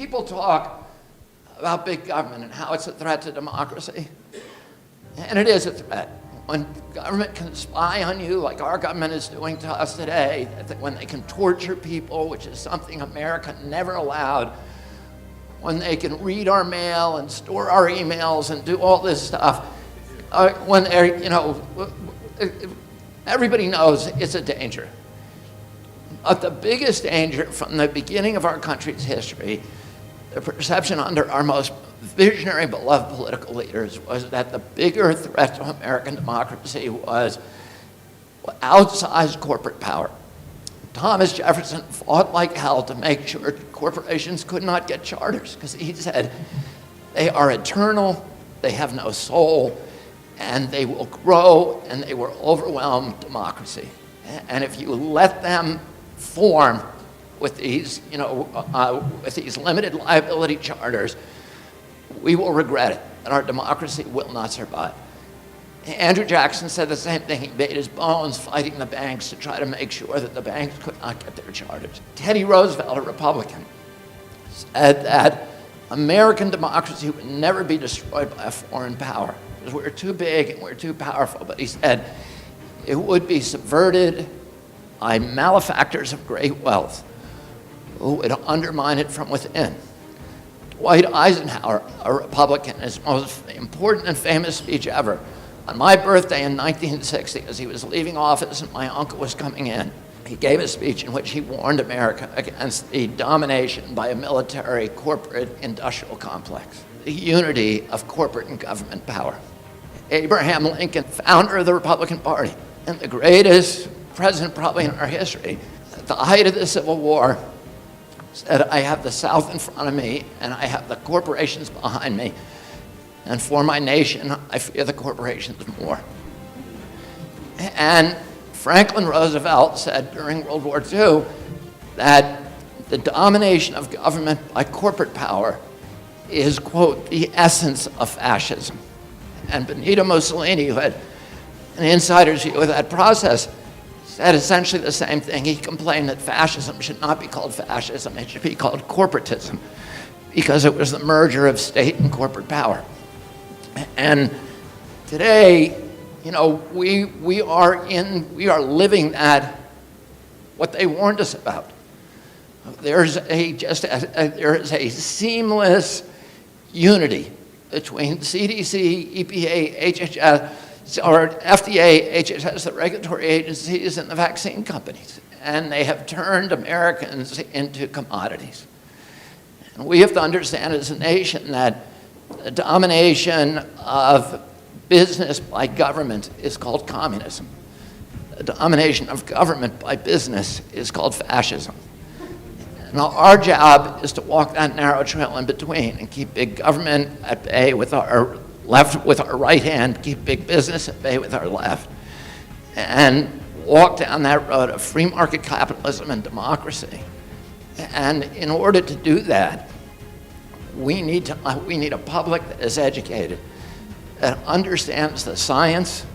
people talk about big government and how it's a threat to democracy, and it is a threat. When government can spy on you, like our government is doing to us today, when they can torture people, which is something America never allowed, when they can read our mail and store our emails and do all this stuff, when they're, everybody knows it's a danger. But the biggest danger from the beginning of our country's history, the perception under our most visionary, beloved political leaders, was that the bigger threat to American democracy was outsized corporate power. Thomas Jefferson fought like hell to make sure corporations could not get charters, because he said they are eternal, they have no soul, and they will grow and they will overwhelm democracy. And if you let them form with these, with these limited liability charters, we will regret it, and our democracy will not survive. Andrew Jackson said the same thing. He made his bones fighting the banks to try to make sure that the banks could not get their charters. Teddy Roosevelt, a Republican, said that American democracy would never be destroyed by a foreign power because we're too big and we're too powerful. But he said it would be subverted by malefactors of great wealth who would undermine it from within. Dwight Eisenhower, a Republican, his most important and famous speech ever, on my birthday in 1960, as he was leaving office and my uncle was coming in, he gave a speech in which he warned America against the domination by a military, corporate, industrial complex, the unity of corporate and government power. Abraham Lincoln, founder of the Republican Party, and the greatest president probably in our history, at the height of the Civil War, said, I have the South in front of me and I have the corporations behind me. And for my nation, I fear the corporations more. And Franklin Roosevelt said during World War II that the domination of government by corporate power is, quote, the essence of fascism. And Benito Mussolini, who had an insider's view of that process, said essentially the same thing. He complained that fascism should not be called fascism, it should be called corporatism, because it was the merger of state and corporate power. And today, we are living that, what they warned us about. There is a seamless unity between CDC, EPA, HHS, or FDA, HHS, the regulatory agencies, and the vaccine companies. And they have turned Americans into commodities. And we have to understand as a nation that the domination of business by government is called communism. The domination of government by business is called fascism. And our job is to walk that narrow trail in between and keep big government at bay with our left, with our right hand, keep big business at bay with our left, and walk down that road of free market capitalism and democracy. And in order to do that, we need a public that is educated, that understands the science,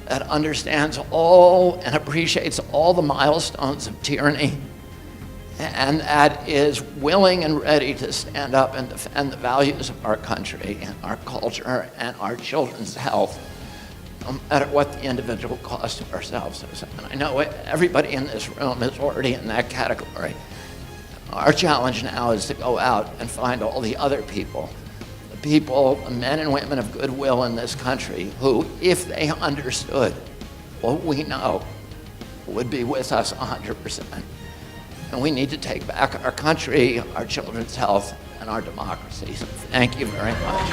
that understands all and appreciates all the milestones of tyranny, and that is willing and ready to stand up and defend the values of our country and our culture and our children's health, no matter what the individual cost to ourselves is. And I know everybody in this room is already in that category. Our challenge now is to go out and find all the other people, the men and women of goodwill in this country who, if they understood what we know, would be with us 100%. And we need to take back our country, our children's health, and our democracy. So thank you very much.